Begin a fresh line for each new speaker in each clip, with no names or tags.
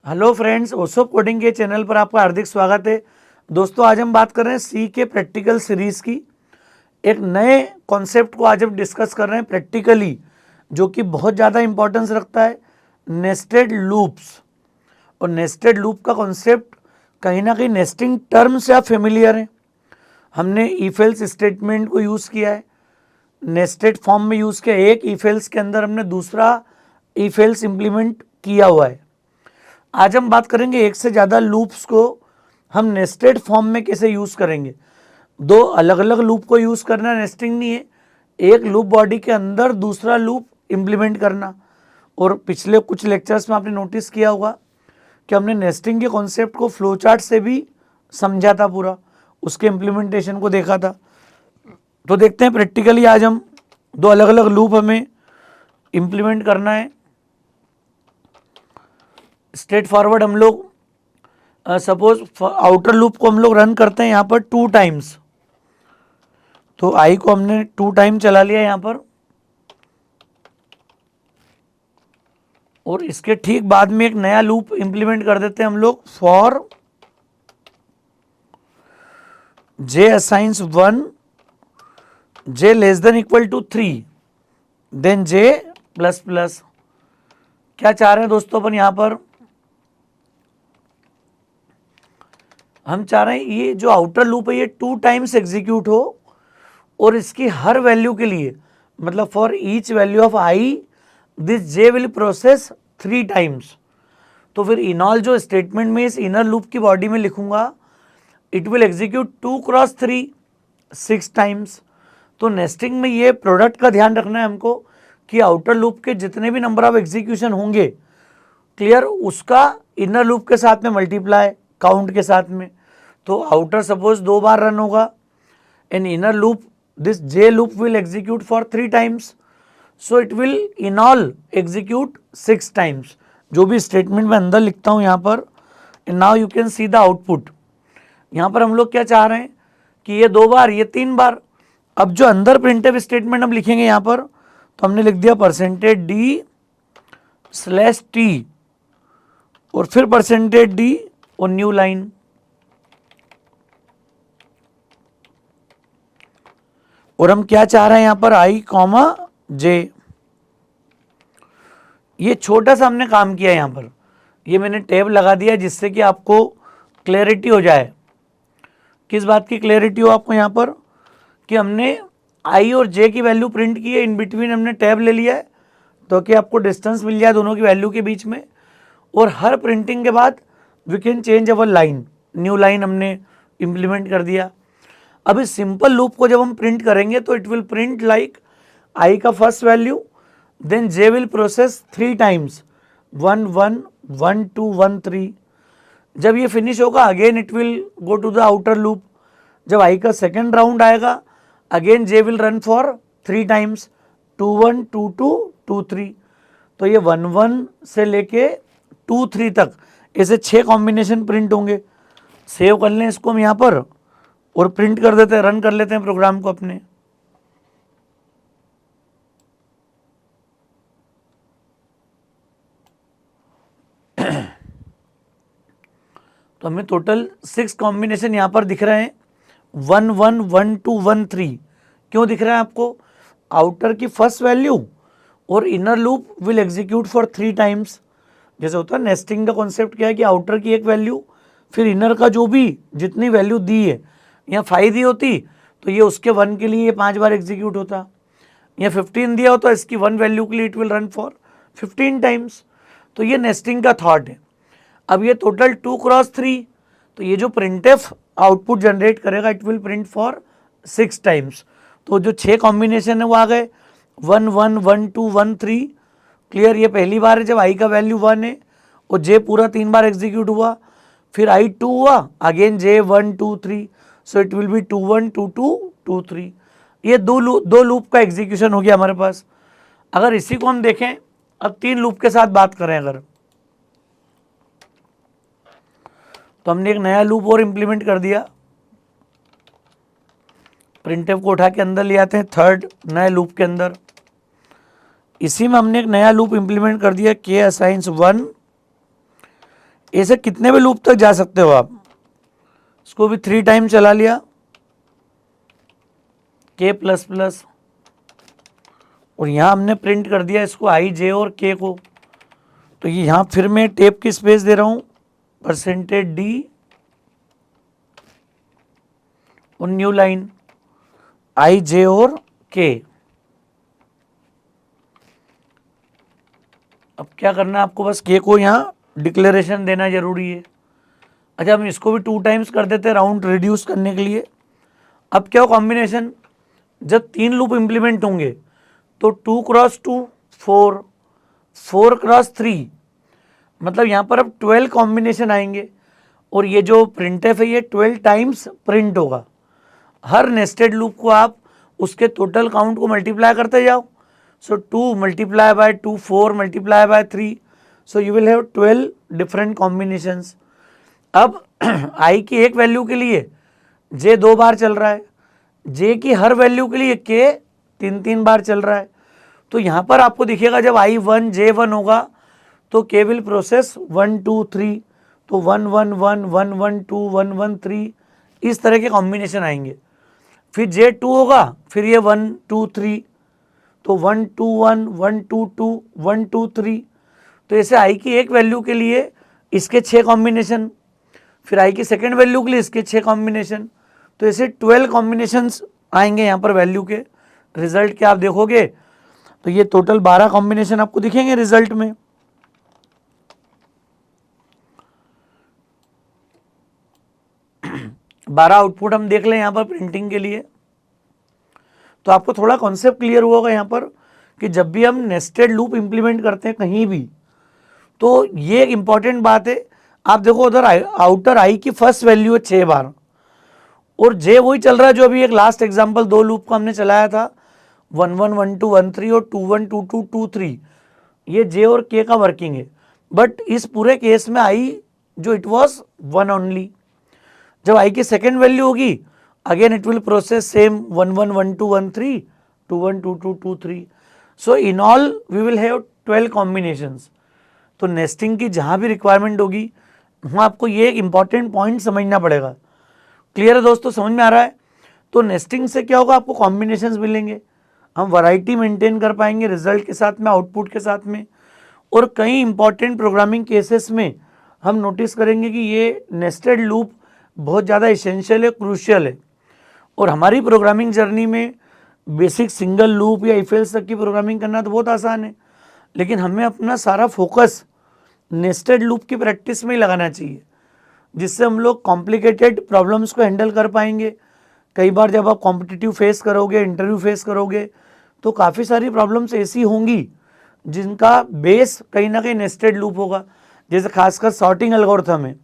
Hello friends, ओसोप coding के channel पर आपका हार्दिक स्वागत है। दोस्तों, आज हम बात कर रहे हैं सी के प्रैक्टिकल सीरीज़ की। एक नए कॉन्सेप्ट को आज हम डिस्कस कर रहे हैं प्रैक्टिकली, जो कि बहुत ज़्यादा इंपॉर्टेंस रखता है, नेस्टेड लूप्स। और नेस्टेड लूप का कॉन्सेप्ट कहीं ना कहीं नेस्टिंग टर्म से आप फेमिलियर हैं। हमने इफ एल्स स्टेटमेंट को यूज़ किया है, नेस्टेड फॉर्म में यूज़ किया। एक इफ एल्स के अंदर हमने दूसरा इफ एल्स इम्प्लीमेंट किया हुआ है। आज हम बात करेंगे एक से ज़्यादा लूप्स को हम नेस्टेड फॉर्म में कैसे यूज़ करेंगे। दो अलग अलग लूप को यूज़ करना नेस्टिंग नहीं है, एक लूप बॉडी के अंदर दूसरा लूप इम्प्लीमेंट करना। और पिछले कुछ लेक्चर्स में आपने नोटिस किया होगा कि हमने नेस्टिंग के कॉन्सेप्ट को फ्लो चार्ट से भी समझा था, पूरा उसके इम्प्लीमेंटेशन को देखा था। तो देखते हैं प्रैक्टिकली आज हम दो अलग अलग लूप हमें इम्प्लीमेंट करना है। स्ट्रेट फॉरवर्ड हम लोग सपोज आउटर लूप को हम लोग रन करते हैं यहाँ पर 2 टाइम्स। तो आई को हमने 2 टाइम चला लिया यहाँ पर, और इसके ठीक बाद में एक नया लूप इंप्लीमेंट कर देते हैं हम लोग। For J assigns 1 J less than equal to 3 then J plus plus. क्या चाह रहे हैं दोस्तों अपन यहाँ पर? हम चाह रहे हैं ये जो आउटर लूप है ये 2 टाइम्स एग्जीक्यूट हो, और इसकी हर वैल्यू के लिए, मतलब for each value of I this J will process 3 times. तो फिर इनऑल जो स्टेटमेंट में इस इनर लूप की बॉडी में लिखूंगा, it will execute 2 cross 3 6 times. तो नेस्टिंग में ये प्रोडक्ट का ध्यान रखना है हमको कि आउटर लूप के जितने भी नंबर ऑफ एग्जीक्यूशन होंगे, क्लियर, उसका इनर लूप के साथ में मल्टीप्लाई काउंट के साथ में। तो आउटर सपोज 2 बार रन होगा, इन inner loop this J loop will execute for 3 times, so it will in all execute 6 times. जो भी स्टेटमेंट मैं अंदर लिखता हूँ यहाँ पर, now you can see the output. यहाँ पर हम लोग क्या चाह रहे हैं कि ये 2 बार, ये 3 बार। अब जो अंदर प्रिंटफ स्टेटमेंट हम लिखेंगे यहाँ पर, तो हमने लिख दिया %d/t और फिर %d और न्यू लाइन। और हम क्या चाह रहे हैं यहाँ पर, i, j। ये छोटा सा हमने काम किया यहाँ पर, ये मैंने टैब लगा दिया जिससे कि आपको क्लैरिटी हो जाए। किस बात की क्लैरिटी हो आपको यहाँ पर, कि हमने i और j की वैल्यू प्रिंट की है, इन बिटवीन हमने टैब ले लिया है, तो कि आपको डिस्टेंस मिल जाए दोनों की वैल्यू के बीच में। और हर प्रिंटिंग के बाद we can change our line, new line हमने इम्प्लीमेंट कर दिया। अब इस सिंपल लूप को जब हम प्रिंट करेंगे तो it will print like I का first value, then J will process 3 times 1 1 1 2 1 3। जब ये फिनिश होगा again it will go to the outer loop. जब आई का सेकेंड राउंड आएगा again J will run for 3 times 2 1 2 2 2 3। तो ये 1 1 से लेके 2 3 तक ऐसे 6 कॉम्बिनेशन प्रिंट होंगे। सेव कर लें इसको हम यहाँ पर और प्रिंट कर देते हैं, रन कर लेते हैं प्रोग्राम को अपने। तो हमें टोटल 6 कॉम्बिनेशन यहाँ पर दिख रहे हैं, 1 1 1 2 1 3। क्यों दिख रहा है आपको? आउटर की फर्स्ट वैल्यू और inner loop will execute for 3 times. जैसे होता है नेस्टिंग का कॉन्सेप्ट क्या है कि आउटर की एक वैल्यू, फिर इनर का जो भी जितनी वैल्यू दी है, यहाँ 5 दी होती तो ये उसके 1 के लिए ये 5 बार एग्जीक्यूट होता, या 15 दिया हो तो इसकी 1 वैल्यू के लिए it will run for 15 times. तो ये नेस्टिंग का थॉट है। अब ये टोटल 2 क्रॉस 3, तो ये जो प्रिंटफ आउटपुट जनरेट करेगा it will print for 6 times. तो जो 6 कॉम्बिनेशन है वो आ गए 1 1 1 2 1 3। क्लियर, ये पहली बार है जब आई का वैल्यू 1 है और जे पूरा 3 बार एग्जीक्यूट हुआ, फिर आई 2 हुआ, again J 1 2 3, so it will be 2 1 2 2 2 3। ये दो लूप का एग्जीक्यूशन हो गया हमारे पास। अगर इसी को हम देखें, अब 3 लूप के साथ बात करें अगर, तो हमने एक नया लूप और इंप्लीमेंट कर दिया। प्रिंटफ को उठा के अंदर ले आते हैं थर्ड नए लूप के अंदर। इसी में हमने एक नया लूप इंप्लीमेंट कर दिया, k असाइंस 1 ऐसे कितने भी लूप तक जा सकते हो आप। इसको भी 3 टाइम चला लिया, के प्लस प्लस, और यहाँ हमने प्रिंट कर दिया इसको आई जे और के को। तो ये यहाँ फिर मैं टेप की स्पेस दे रहा हूँ %d और न्यू लाइन आई जे और के। अब क्या करना है आपको, बस के को यहाँ डिक्लेरेशन देना जरूरी है। अच्छा, हम इसको भी 2 टाइम्स कर देते हैं राउंड रिड्यूस करने के लिए। अब क्या हो कॉम्बिनेशन, जब 3 लूप इंप्लीमेंट होंगे तो 2 क्रॉस 2 4, 4 क्रॉस 3, मतलब यहाँ पर अब 12 कॉम्बिनेशन आएंगे। और ये जो प्रिंटफ है ये 12 टाइम्स प्रिंट होगा। हर नेस्टेड लूप को आप उसके टोटल काउंट को मल्टीप्लाई करते जाओ। सो 2 multiply by 2, 4 multiply by 3, so you will have 12 different combinations. अब आई की एक वैल्यू के लिए जे 2 बार चल रहा है, जे की हर वैल्यू के लिए के 3 बार चल रहा है। तो यहाँ पर आपको दिखेगा जब आई 1 जे 1 होगा तो के विल प्रोसेस 1 2 3, तो 1 1 1 1 1 2 1 1 3 इस तरह के कॉम्बिनेशन आएंगे। फिर जे 2 होगा, फिर ये 1 2 3, तो 1 2 1 1 2 2 1 2 3। तो ऐसे आई की एक वैल्यू के लिए इसके 6 कॉम्बिनेशन, फिर आई की सेकेंड वैल्यू के लिए इसके 6 कॉम्बिनेशन। तो ऐसे 12 कॉम्बिनेशंस आएंगे यहाँ पर वैल्यू के। रिजल्ट के आप देखोगे तो ये टोटल 12 कॉम्बिनेशन आपको दिखेंगे रिजल्ट में। बारह आउटपुट हम देख लें यहाँ पर प्रिंटिंग के लिए। तो आपको थोड़ा कॉन्सेप्ट क्लियर हुआ होगा यहाँ पर कि जब भी हम नेस्टेड लूप इंप्लीमेंट करते हैं कहीं भी, तो ये एक इंपॉर्टेंट बात है। आप देखो उधर आउटर आई की फर्स्ट वैल्यू है 6 बार, और जे वही चल रहा है जो अभी एक लास्ट एग्जांपल 2 लूप का हमने चलाया था 1 1 1 2 1 3 और 2 1 2 2 2 3। ये जे और के का वर्किंग है, बट इस पूरे केस में आई जो इट वाज 1 ओनली। जब आई की सेकेंड वैल्यू होगी again it will process same 1 1 1 2 1 3 2 1 2 2 2 3। So in all we will have 12 combinations. तो नेस्टिंग की जहाँ भी रिक्वायरमेंट होगी वहाँ आपको ये एक इंपॉर्टेंट पॉइंट समझना पड़ेगा। क्लियर है दोस्तों, समझ में आ रहा है? तो नेस्टिंग से क्या होगा, आपको कॉम्बिनेशंस मिलेंगे, हम वैरायटी मेंटेन कर पाएंगे रिजल्ट के साथ में, आउटपुट के साथ में। और कई इंपॉर्टेंट प्रोग्रामिंग केसेस में हम नोटिस करेंगे कि ये नेस्टेड लूप बहुत ज़्यादा इसेंशियल है, क्रूशियल है। और हमारी प्रोग्रामिंग जर्नी में बेसिक सिंगल लूप या इफ एल्स तक की प्रोग्रामिंग करना तो बहुत आसान है, लेकिन हमें अपना सारा फोकस नेस्टेड लूप की प्रैक्टिस में ही लगाना चाहिए, जिससे हम लोग कॉम्प्लिकेटेड प्रॉब्लम्स को हैंडल कर पाएंगे। कई बार जब आप कॉम्पिटिटिव फेस करोगे, इंटरव्यू फेस करोगे, तो काफ़ी सारी प्रॉब्लम्स ऐसी होंगी जिनका बेस कहीं ना कहीं नेस्टेड लूप होगा। जैसे खासकर सॉर्टिंग एल्गोरिथम है।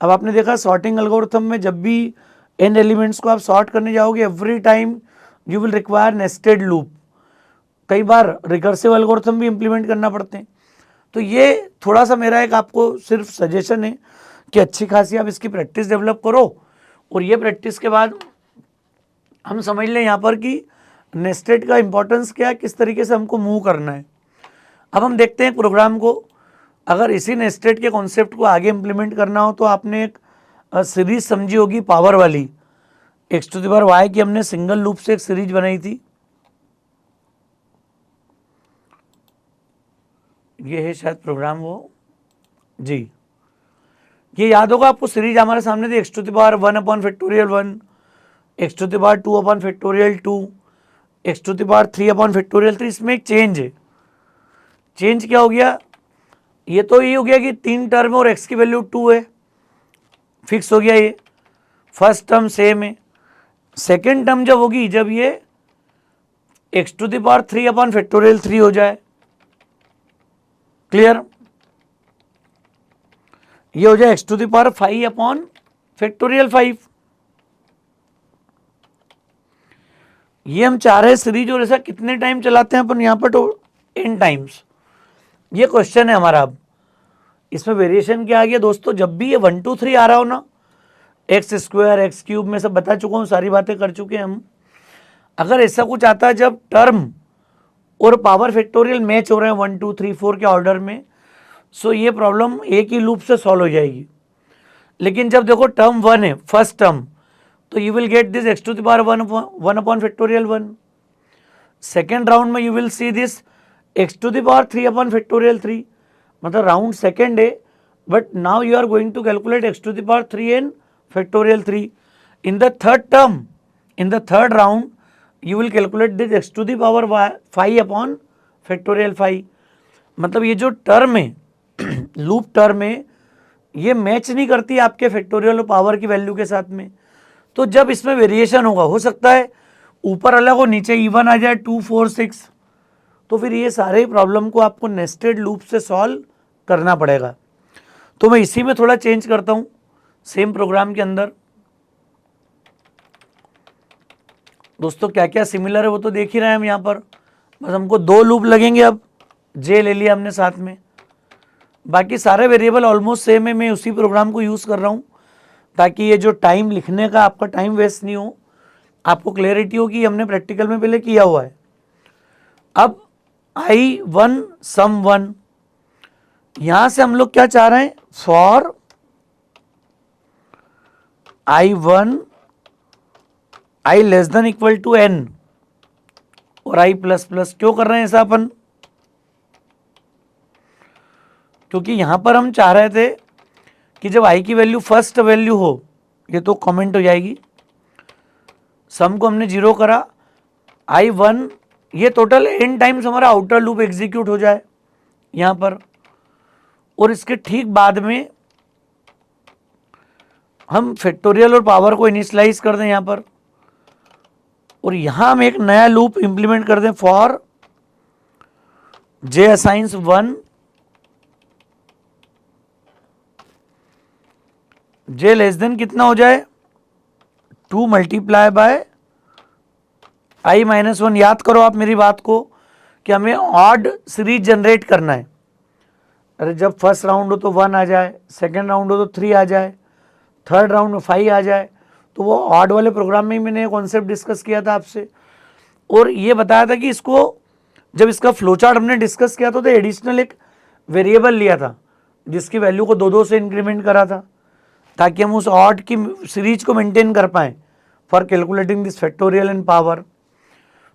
अब आपने देखा सॉर्टिंग एल्गोरिथम में जब भी n एलिमेंट्स को आप सॉर्ट करने जाओगे every time you will require nested loop. कई बार रिकर्सिव एल्गोरिथम भी इंप्लीमेंट करना पड़ते हैं। तो ये थोड़ा सा मेरा एक आपको सिर्फ सजेशन है कि अच्छी खासी आप इसकी प्रैक्टिस डेवलप करो, और ये प्रैक्टिस के बाद हम समझ लें यहाँ पर कि नेस्टेड का इंपॉर्टेंस क्या है, किस तरीके से हमको मूव करना है। अब हम देखते हैं प्रोग्राम को। अगर इसी नेस्टेड के कॉन्सेप्ट को आगे इम्प्लीमेंट करना हो तो आपने एक सीरीज समझी होगी पावर वाली, x⁴y की हमने सिंगल लूप से एक सीरीज बनाई थी। ये है शायद प्रोग्राम वो जी, ये याद होगा आपको। सीरीज हमारे सामने थी x⁴1/(1), x⁴2/(2), x⁴3/(3). इसमें एक चेंज है। चेंज क्या हो गया, ये तो ये हो गया कि 3 टर्म और x की वैल्यू 2 है, फिक्स हो गया। ये फर्स्ट टर्म सेम है। सेकेंड टर्म जब होगी जब ये x⁴3/(3) हो जाए, क्लियर, ये हो जाए x⁵5/(5). ये हम चाह रहे हैं सीरीज, और ऐसा कितने टाइम चलाते हैं अपन यहाँ पर, तो n टाइम्स। ये क्वेश्चन है हमारा। अब इसमें वेरिएशन क्या आ गया दोस्तों, जब भी ये 1 2 3 आ रहा हो ना, x² x³ में सब बता चुका हूँ, सारी बातें कर चुके हैं हम। अगर ऐसा कुछ आता है जब टर्म और पावर फैक्टोरियल मैच हो रहे हैं 1 2 3 4 के ऑर्डर में, सो ये प्रॉब्लम एक ही लूप से सॉल्व हो जाएगी। लेकिन जब देखो टर्म 1 है, फर्स्ट टर्म, तो you will get this x to the power 1 upon factorial 1। Second round में you will see this x to the power 3 upon factorial 3, मतलब राउंड सेकेंड है, but now you are going to calculate x to the power 3 and factorial 3। In the third term, in the third round you will calculate this x to the power 5 upon factorial 5। मतलब ये जो term है loop term है, ये match नहीं करती आपके factorial और पावर की वैल्यू के साथ में। तो जब इसमें वेरिएशन होगा, हो सकता है ऊपर अलग हो नीचे इवन आ जाए 2 4 6, तो फिर ये सारे प्रॉब्लम को आपको नेस्टेड लूप से सॉल्व करना पड़ेगा। तो मैं इसी में थोड़ा चेंज करता हूँ सेम प्रोग्राम के अंदर। दोस्तों क्या क्या सिमिलर है वो तो देख ही रहे हैं हम यहाँ पर, बस हमको 2 लूप लगेंगे। अब जे ले लिया हमने साथ में, बाकी सारे वेरिएबल ऑलमोस्ट सेम है। मैं उसी प्रोग्राम को यूज़ कर रहा हूँ ताकि ये जो टाइम लिखने का आपका टाइम वेस्ट नहीं हो, आपको क्लैरिटी हो कि हमने प्रैक्टिकल में पहले किया हुआ है। अब I1 सम 1, यहाँ से हम लोग क्या चाह रहे हैं, for I1 I less than equal to n और I प्लस प्लस। क्यों कर रहे हैं ऐसा अपन, क्योंकि यहां पर हम चाह रहे थे कि जब I की वैल्यू फर्स्ट वैल्यू हो, ये तो कमेंट हो जाएगी, सम को हमने 0 करा, I1 ये टोटल n टाइम्स हमारा आउटर लूप एग्जीक्यूट हो जाए यहां पर, और इसके ठीक बाद में हम फैक्टोरियल और पावर को इनिशियलाइज कर दें यहां पर, और यहां हम एक नया लूप इंप्लीमेंट कर दें for J assigns 1 J less then कितना हो जाए 2 मल्टीप्लाई बाय I माइनस 1। याद करो आप मेरी बात को कि हमें ऑड सीरीज जनरेट करना है। अरे जब फर्स्ट राउंड हो तो 1 आ जाए, सेकेंड राउंड हो तो 3 आ जाए, थर्ड राउंड में 5 आ जाए, तो वो ऑड वाले प्रोग्राम में ही मैंने कॉन्सेप्ट डिस्कस किया था आपसे, और ये बताया था कि इसको जब इसका फ्लो चार्ट हमने डिस्कस किया था तो एडिशनल एक वेरिएबल लिया था जिसकी वैल्यू को 2-2 से इंक्रीमेंट करा था ताकि हम उस ऑड की सीरीज को मेंटेन कर पाएँ for calculating this factorial and power.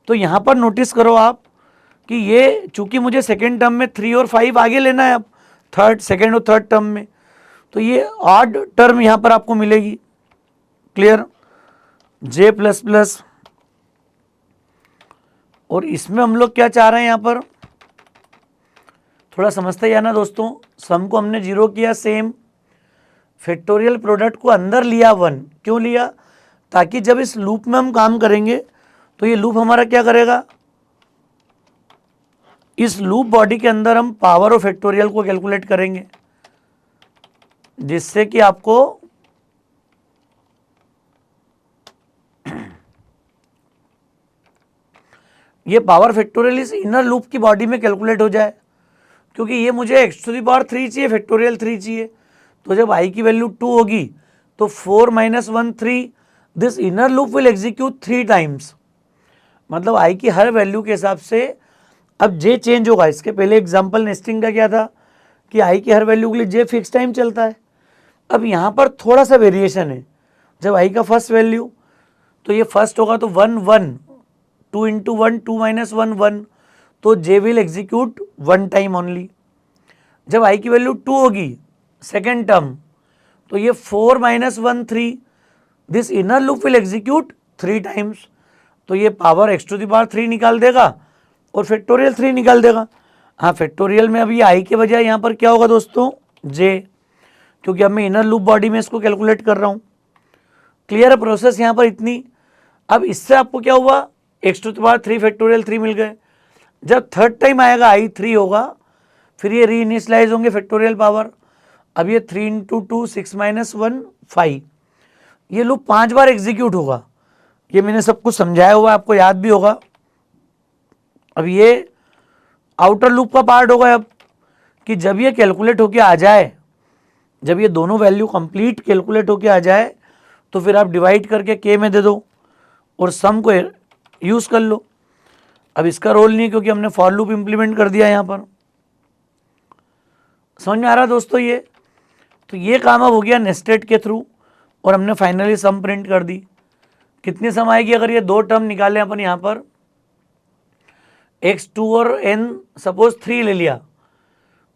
तो यहाँ पर नोटिस करो आप कि ये चूंकि मुझे सेकेंड टर्म में 3 और 5 आगे लेना है, अब सेकेंड और थर्ड टर्म में, तो ये ऑड टर्म यहाँ पर आपको मिलेगी। क्लियर, जे प्लस प्लस, और इसमें हम लोग क्या चाह रहे हैं यहाँ पर थोड़ा समझते ही ना दोस्तों। सम को हमने 0 किया, सेम फैक्टोरियल प्रोडक्ट को अंदर लिया 1। क्यों लिया, ताकि जब इस लूप में हम काम करेंगे तो ये लूप हमारा क्या करेगा, इस लूप बॉडी के अंदर हम पावर और फैक्टोरियल को कैलकुलेट करेंगे, जिससे कि आपको ये पावर फैक्टोरियल इस इनर लूप की बॉडी में कैलकुलेट हो जाए। क्योंकि ये मुझे एक्स टू द पावर 3 चाहिए, फैक्टोरियल 3 चाहिए, तो जब I की वैल्यू 2 होगी तो 4 minus 1 3, this inner loop will execute 3 times. मतलब I की हर वैल्यू के हिसाब से अब J चेंज होगा। इसके पहले एग्जाम्पल नेस्टिंग का क्या था कि I की हर वैल्यू के लिए J फिक्स टाइम चलता है। अब यहाँ पर थोड़ा सा वेरिएशन है, जब I का फर्स्ट वैल्यू, तो ये फर्स्ट होगा तो 1 1, 2 इंटू 1 2 माइनस 1 1, तो J will execute 1 time only. जब I की वैल्यू 2 होगी सेकेंड टर्म, तो ये 4 minus 1 3, this inner loop will execute 3 times. तो ये power x to the power 3 निकाल देगा और फैक्टोरियल 3 निकाल देगा। हाँ, फैक्टोरियल में अभी I के बजाय यहाँ पर क्या होगा दोस्तों, J, क्योंकि अब मैं इनर लूप बॉडी में इसको कैलकुलेट कर रहा हूँ। क्लियर है प्रोसेस यहाँ पर इतनी। अब इससे आपको क्या हुआ, x to the power 3 factorial 3 मिल गए। जब थर्ड टाइम आएगा I 3 होगा, फिर ये री इनिशलाइज होंगे फैक्टोरियल पावर। अब ये 3 इंटू 2 6 माइनस 1 5, ये लूप 5 बार एग्जीक्यूट होगा। ये मैंने सब कुछ समझाया हुआ, आपको याद भी होगा। अब ये आउटर लूप का पार्ट होगा अब, कि जब ये कैलकुलेट होके आ जाए, जब ये दोनों वैल्यू कंप्लीट कैलकुलेट होके आ जाए, तो फिर आप डिवाइड करके K में दे दो और सम को यूज़ कर लो। अब इसका रोल नहीं, क्योंकि हमने फॉर लूप इंप्लीमेंट कर दिया यहाँ पर। समझ में आ रहा है दोस्तों ये? तो ये काम अब हो गया नेस्टेड के थ्रू और हमने फाइनली सम प्रिंट कर दी। कितनी सम आएगी अगर ये दो टर्म निकालें अपन यहाँ पर, x2 और n सपोज 3 ले लिया,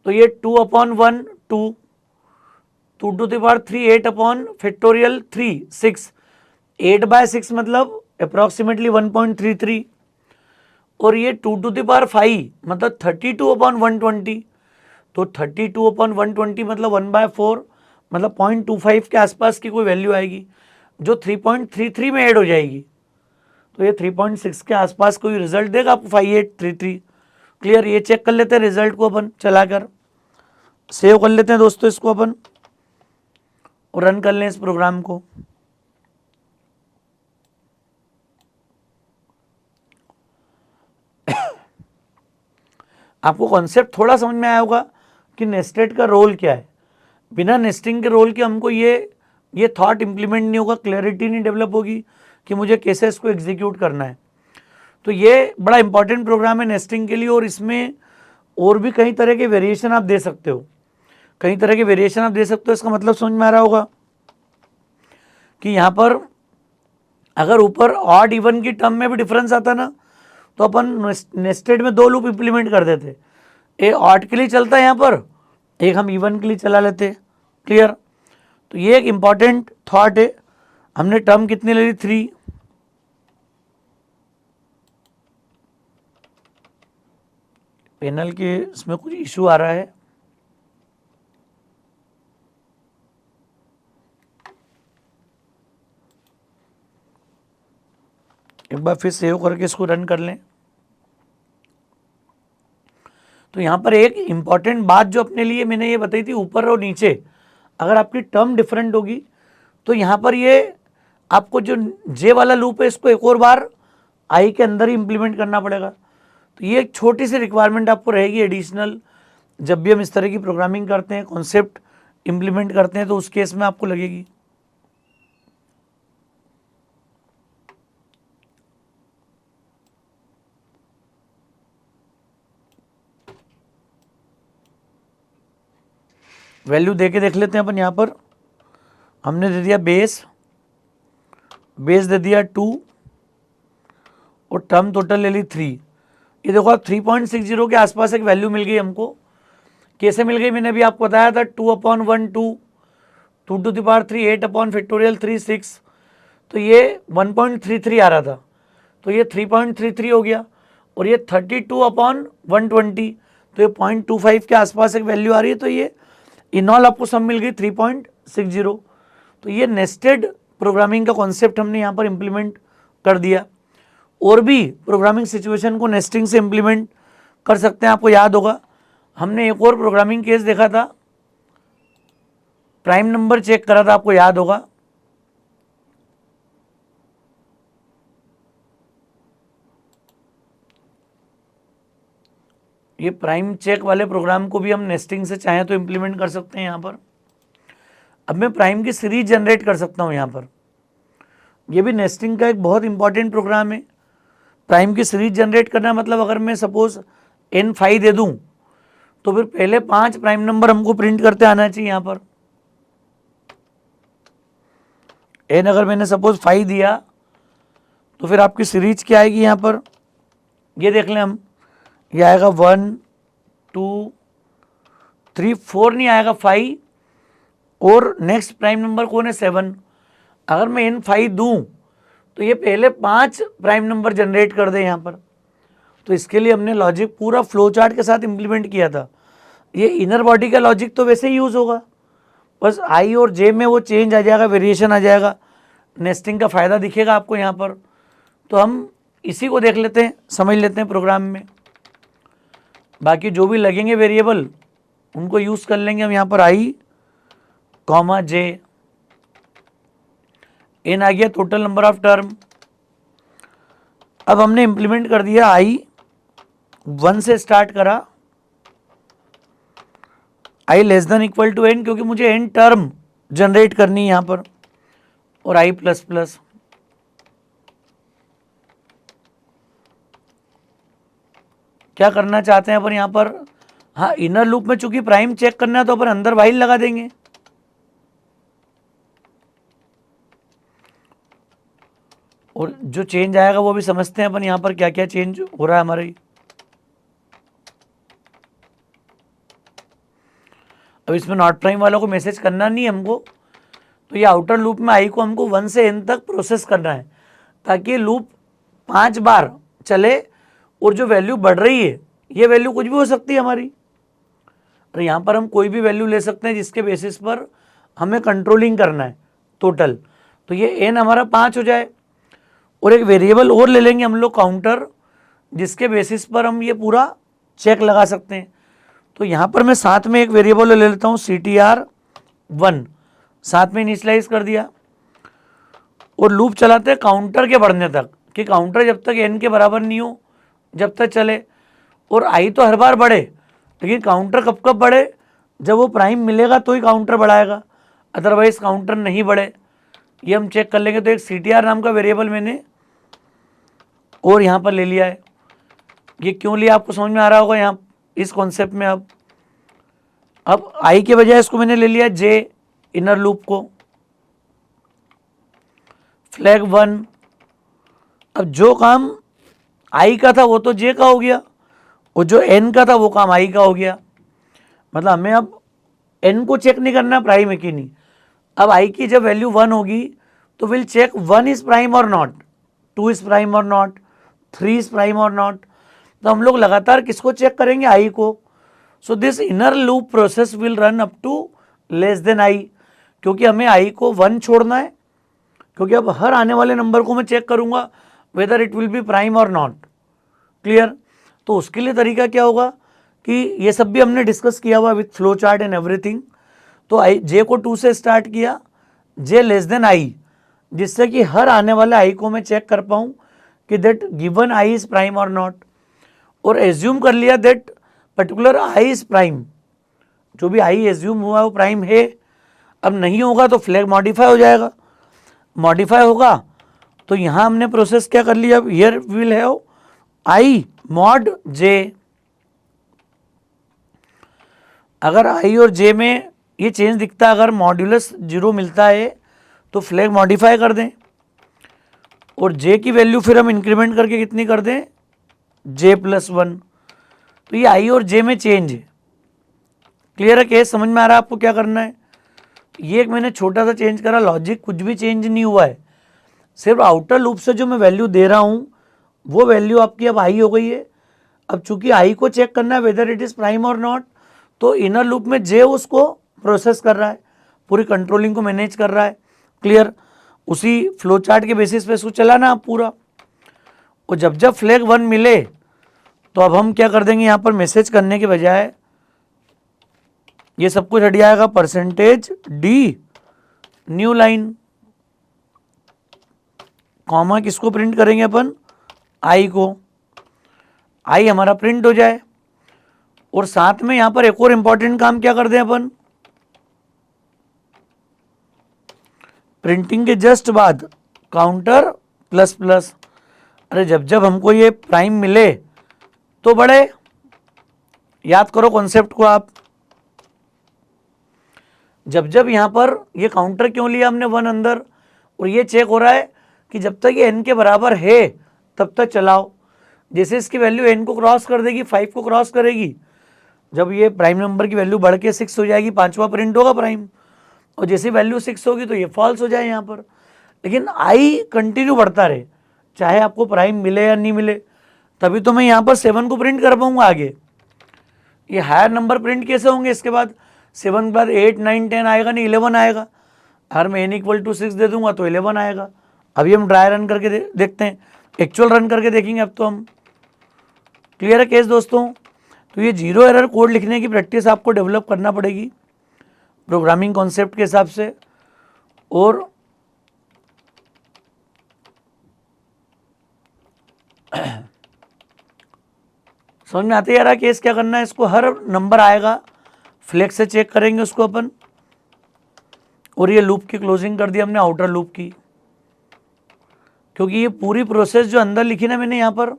तो ये 2/1 2, 2 टू द पावर 3 8/फैक्टोरियल 3 6, 8/6 मतलब अप्रॉक्सीमेटली 1.33, और ये 2 टू द पावर 5 मतलब 32/120, तो 32/120 मतलब 1/4 मतलब 0.25 के आसपास की कोई वैल्यू आएगी जो 3.33 में ऐड हो जाएगी। तो ये 3.6 के आसपास कोई रिजल्ट देगा आपको 5833। क्लियर? ये चेक कर लेते हैं रिजल्ट को अपन चलाकर, सेव कर लेते हैं दोस्तों इसको अपन और रन कर लें इस प्रोग्राम को। आपको कॉन्सेप्ट थोड़ा समझ में आया होगा कि नेस्टेड का रोल क्या है। बिना नेस्टिंग के रोल के हमको ये थॉट इंप्लीमेंट नहीं होगा, क्लैरिटी नहीं डेवलप होगी कि मुझे कैसे इसको एग्जीक्यूट करना है। तो ये बड़ा इंपॉर्टेंट प्रोग्राम है नेस्टिंग के लिए, और इसमें और भी कई तरह के वेरिएशन आप दे सकते हो, कई तरह के वेरिएशन आप दे सकते हो। इसका मतलब समझ में आ रहा होगा कि यहाँ पर अगर ऊपर ऑड इवन की टर्म में भी डिफरेंस आता ना, तो अपन नेस्टेड में दो लूप इंप्लीमेंट कर देते, एक ऑड के लिए चलता है यहाँ पर, एक हम इवन के लिए चला लेते। क्लियर? तो ये एक इंपॉर्टेंट थॉट है। हमने टर्म कितनी ले ली? 3। पैनल के इसमें कुछ इशू आ रहा है, एक बार फिर सेव करके इसको रन कर लें। तो यहाँ पर एक इंपॉर्टेंट बात जो अपने लिए मैंने ये बताई थी, ऊपर और नीचे अगर आपकी टर्म डिफरेंट होगी तो यहाँ पर ये आपको जो जे वाला लूप है इसको एक और बार आई के अंदर ही इंप्लीमेंट करना पड़ेगा। तो ये एक छोटी सी रिक्वायरमेंट आपको रहेगी एडिशनल, जब भी हम इस तरह की प्रोग्रामिंग करते हैं, कॉन्सेप्ट इंप्लीमेंट करते हैं, तो उस केस में आपको लगेगी। वैल्यू दे के देख लेते हैं अपन। यहाँ पर हमने दे दिया बेस दे दिया 2 और टर्म टोटल ले ली 3। ये देखो आप 3.60 के आसपास एक वैल्यू मिल गई हमको। कैसे मिल गई? मैंने अभी आपको बताया था 2/1 2, 2 टू द पावर 3 8/फैक्टोरियल 3 6, तो ये 1.33 आ रहा था, तो ये 3.33 हो गया, और ये 32/120, तो ये 0.25 के आसपास एक वैल्यू आ रही है। तो ये इन ऑल आपको सब मिल गई 3.60। तो ये नेस्टेड प्रोग्रामिंग का कॉन्सेप्ट हमने यहाँ पर इम्प्लीमेंट कर दिया। और भी प्रोग्रामिंग सिचुएशन को नेस्टिंग से इम्प्लीमेंट कर सकते हैं। आपको याद होगा हमने एक और प्रोग्रामिंग केस देखा था, प्राइम नंबर चेक करा था, आपको याद होगा। ये प्राइम चेक वाले प्रोग्राम को भी हम नेस्टिंग से चाहें तो इम्प्लीमेंट कर सकते हैं यहाँ पर। अब मैं प्राइम की सीरीज जनरेट कर सकता हूँ यहाँ पर। ये भी नेस्टिंग का एक बहुत इंपॉर्टेंट प्रोग्राम है। प्राइम की सीरीज जनरेट करना मतलब अगर मैं सपोज n 5 दे दूँ तो फिर पहले 5 प्राइम नंबर हमको प्रिंट करते आना चाहिए यहाँ पर। n अगर मैंने सपोज 5 दिया तो फिर आपकी सीरीज क्या आएगी यहाँ पर? ये देख लें हम, ये आएगा 1 2 3 4 नहीं आएगा 5, और नेक्स्ट प्राइम नंबर कौन है? 7। अगर मैं n 5 दूँ तो ये पहले 5 प्राइम नंबर जनरेट कर दे यहाँ पर। तो इसके लिए हमने लॉजिक पूरा फ्लो चार्ट के साथ इम्प्लीमेंट किया था। ये इनर बॉडी का लॉजिक तो वैसे ही यूज़ होगा, बस आई और जे में वो चेंज आ जाएगा, वेरिएशन आ जाएगा, नेस्टिंग का फ़ायदा दिखेगा आपको यहाँ पर। तो हम इसी को देख लेते हैं, समझ लेते हैं प्रोग्राम में। बाकी जो भी लगेंगे वेरिएबल उनको यूज़ कर लेंगे हम यहाँ पर। आई कॉमा जे, एन आ गया टोटल नंबर ऑफ टर्म। अब हमने इंप्लीमेंट कर दिया आई 1 से स्टार्ट करा, I less than equal to N, क्योंकि मुझे एन टर्म जनरेट करनी है यहाँ पर, और आई प्लस प्लस। क्या करना चाहते हैं अपन यहाँ पर? हाँ, इनर लूप में चूंकि प्राइम चेक करना है तो अपन अंदर वाइल लगा देंगे। और जो चेंज आएगा वो भी समझते हैं अपन यहाँ पर क्या क्या चेंज हो रहा है हमारे। अब इसमें नॉट प्राइम वालों को मैसेज करना नहीं है हमको, तो ये आउटर लूप में आई को हमको 1 से n तक प्रोसेस करना है ताकि लूप 5 बार चले और जो वैल्यू बढ़ रही है ये वैल्यू कुछ भी हो सकती है हमारी। और यहाँ पर हम कोई भी वैल्यू ले सकते हैं जिसके बेसिस पर हमें कंट्रोलिंग करना है टोटल। तो ये n हमारा 5 हो जाए और एक वेरिएबल और ले लेंगे हम लोग काउंटर, जिसके बेसिस पर हम ये पूरा चेक लगा सकते हैं। तो यहाँ पर मैं साथ में एक वेरिएबल ले लेता हूँ CTR1, साथ में इनिशियलाइज कर दिया और लूप चलाते हैं काउंटर के बढ़ने तक कि काउंटर जब तक n के बराबर नहीं हो जब तक चले। और आई तो हर बार बढ़े, लेकिन काउंटर कब कब बढ़े, जब वो प्राइम मिलेगा तो ही काउंटर बढ़ाएगा, अदरवाइज काउंटर नहीं बढ़े। ये हम चेक कर लेंगे। तो एक CTR नाम का वेरिएबल मैंने और यहाँ पर ले लिया है। ये क्यों लिया आपको समझ में आ रहा होगा यहाँ इस कॉन्सेप्ट में। अब आई के बजाय इसको मैंने ले लिया जे इनर लूप को, फ्लैग 1। अब जो काम आई का था वो तो जे का हो गया और जो एन का था वो काम आई का हो गया। मतलब हमें अब एन को चेक नहीं करना प्राइम है कि नहीं। अब आई की जब वैल्यू 1 होगी तो विल चेक 1 इज प्राइम और नॉट, 2 इज प्राइम और नॉट, 3 इज प्राइम और नॉट। तो हम लोग लगातार किसको चेक करेंगे, आई को। So this inner loop process will run up to less than I, क्योंकि हमें आई को 1 छोड़ना है, क्योंकि अब हर आने वाले नंबर को मैं चेक करूंगा whether it will be prime और नॉट। क्लियर। तो उसके लिए तरीका क्या होगा कि ये सब भी हमने डिस्कस किया हुआ with flow chart and everything. तो आई जे को 2 से स्टार्ट किया, जे लेस देन आई, जिससे कि हर आने वाले आई को मैं चेक कर पाऊँ कि that given I is prime और नॉट। और एज्यूम कर लिया that particular I is prime, जो भी आई एज्यूम हुआ है वो प्राइम है। अब नहीं होगा तो फ्लैग मॉडिफाई हो जाएगा, मॉडिफाई होगा तो यहाँ हमने प्रोसेस क्या कर लिया, अब here will have I mod J. अगर आई और जे में ये चेंज दिखता है, अगर मॉड्यूलस 0 मिलता है तो फ्लैग मॉडिफाई कर दें और जे की वैल्यू फिर हम इंक्रीमेंट करके कितनी कर दें, j+1। तो ये आई और जे में चेंज है। क्लियर है केस, समझ में आ रहा है आपको क्या करना है। ये एक मैंने छोटा सा चेंज करा, लॉजिक कुछ भी चेंज नहीं हुआ है, सिर्फ आउटर लूप से जो मैं वैल्यू दे रहा हूँ वो वैल्यू आपकी अब आई हो गई है। अब चूंकि आई को चेक करना है वेदर इट इज प्राइम और नॉट, तो इनर लूप में जे उसको प्रोसेस कर रहा है, पूरी कंट्रोलिंग को मैनेज कर रहा है। क्लियर। उसी फ्लो चार्ट के बेसिस पे इसको चलाना आप पूरा। और जब जब फ्लैग 1 मिले तो अब हम क्या कर देंगे, यहाँ पर मैसेज करने के बजाय ये सब कुछ हट जाएगा, %d न्यू लाइन, कॉमा किसको प्रिंट करेंगे अपन, आई को, आई हमारा प्रिंट हो जाए। और साथ में यहां पर एक और इंपॉर्टेंट काम क्या कर दें अपन, प्रिंटिंग के जस्ट बाद काउंटर प्लस प्लस। अरे जब जब हमको ये प्राइम मिले तो बढ़े, याद करो कॉन्सेप्ट को आप। जब जब यहां पर ये काउंटर क्यों लिया हमने 1 अंदर, और ये चेक हो रहा है कि जब तक ये n के बराबर है तब तक चलाओ। जैसे इसकी वैल्यू n को क्रॉस कर देगी, 5 को क्रॉस करेगी, जब ये प्राइम नंबर की वैल्यू बढ़ के 6 हो जाएगी, 5वां प्रिंट होगा प्राइम, और जैसे वैल्यू 6 होगी तो ये फॉल्स हो जाए यहाँ पर। लेकिन आई कंटिन्यू बढ़ता रहे, चाहे आपको प्राइम मिले या नहीं मिले, तभी तो मैं यहाँ पर 7 को प्रिंट कर पाऊंगा आगे। ये हायर नंबर प्रिंट कैसे होंगे इसके बाद, 7 के बाद 8, 9, 10 आएगा नहीं, 11 आएगा। अगर मैं n=6 दे दूंगा तो 11 आएगा। अभी हम ड्राई रन करके देखते हैं, एक्चुअल रन करके देखेंगे अब तो हम। क्लियर है केस दोस्तों। तो ये 0 एरर कोड लिखने की प्रैक्टिस आपको डेवलप करना पड़ेगी प्रोग्रामिंग कॉन्सेप्ट के हिसाब से। और समझ में आते यार केस क्या करना है, इसको हर नंबर आएगा फ्लैग से चेक करेंगे उसको अपन। और ये लूप की क्लोजिंग कर दी हमने, आउटर लूप की, क्योंकि ये पूरी प्रोसेस जो अंदर लिखी ना मैंने यहाँ पर,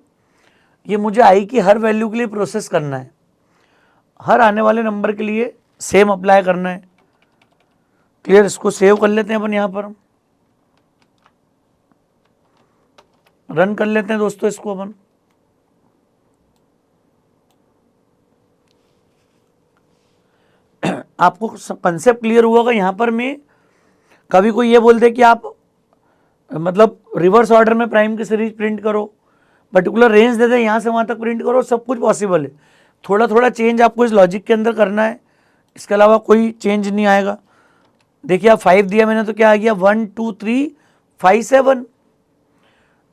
ये मुझे आई की हर वैल्यू के लिए प्रोसेस करना है। हर आने वाले नंबर के लिए सेम अप्लाई करना है। क्लियर, इसको सेव कर लेते हैं अपन, यहाँ पर रन कर लेते हैं दोस्तों इसको अपन। आपको कंसेप्ट क्लियर हुआ होगा। यहाँ पर मैं कभी कोई ये बोल दे कि आप मतलब रिवर्स ऑर्डर में प्राइम की सीरीज प्रिंट करो, पर्टिकुलर रेंज दे दे यहाँ से वहाँ तक प्रिंट करो, सब कुछ पॉसिबल है। थोड़ा थोड़ा चेंज आपको इस लॉजिक के अंदर करना है, इसके अलावा कोई चेंज नहीं आएगा। देखिए आप 5 दिया मैंने तो क्या आ गया 1 2 3 5 7,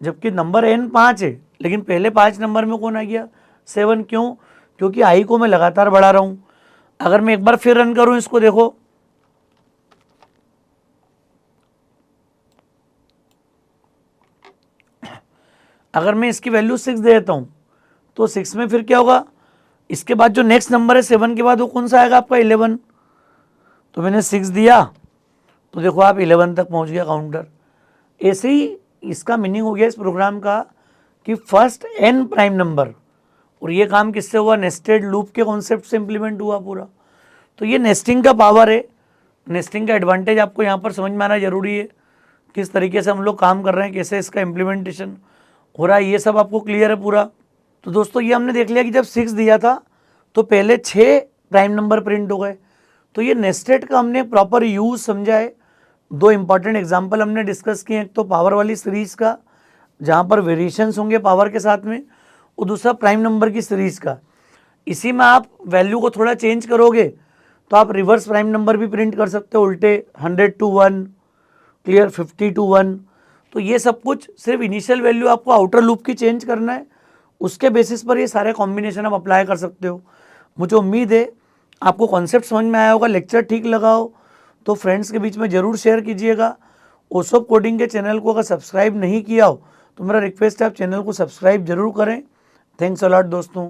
जबकि नंबर n 5 है, लेकिन पहले 5 नंबर में कौन आ गया 7। क्यों? क्योंकि आई को मैं लगातार बढ़ा रहा हूँ। अगर मैं एक बार फिर रन करूँ इसको, देखो अगर मैं इसकी वैल्यू 6 दे देता हूँ तो 6 में फिर क्या होगा, इसके बाद जो नेक्स्ट नंबर है 7 के बाद वो कौन सा आएगा आपका 11। तो मैंने 6 दिया तो देखो आप 11 तक पहुँच गया काउंटर। ऐसे ही इसका मीनिंग हो गया इस प्रोग्राम का कि फर्स्ट n प्राइम नंबर, और ये काम किससे हुआ, नेस्टेड लूप के कॉन्सेप्ट से इम्प्लीमेंट हुआ पूरा। तो ये नेस्टिंग का पावर है, नेस्टिंग का एडवांटेज आपको यहाँ पर समझ में आना जरूरी है, किस तरीके से हम लोग काम कर रहे हैं, कैसे इसका इम्प्लीमेंटेशन हो रहा है, ये सब आपको क्लियर है पूरा। तो दोस्तों ये हमने देख लिया कि जब 6 दिया था तो पहले 6 प्राइम नंबर प्रिंट हो गए। तो ये नेस्टेड का हमने प्रॉपर यूज़ समझा है। 2 इंपॉर्टेंट एग्जाम्पल हमने डिस्कस किए, एक तो पावर वाली सीरीज़ का जहाँ पर वेरिएशंस होंगे पावर के साथ में, और दूसरा प्राइम नंबर की सीरीज़ का। इसी में आप वैल्यू को थोड़ा चेंज करोगे तो आप रिवर्स प्राइम नंबर भी प्रिंट कर सकते हो, उल्टे 100 to 1, क्लियर 50 to 1। तो ये सब कुछ सिर्फ इनिशियल वैल्यू आपको आउटर लूप की चेंज करना है, उसके बेसिस पर ये सारे कॉम्बिनेशन आप अप्लाई कर सकते हो। मुझे उम्मीद है आपको कॉन्सेप्ट समझ में आया होगा, लेक्चर ठीक लगा हो तो फ्रेंड्स के बीच में ज़रूर शेयर कीजिएगा। ओसोप कोडिंग के चैनल को अगर सब्सक्राइब नहीं किया हो तो मेरा रिक्वेस्ट है आप चैनल को सब्सक्राइब जरूर करें। थैंक्स अ लॉट दोस्तों।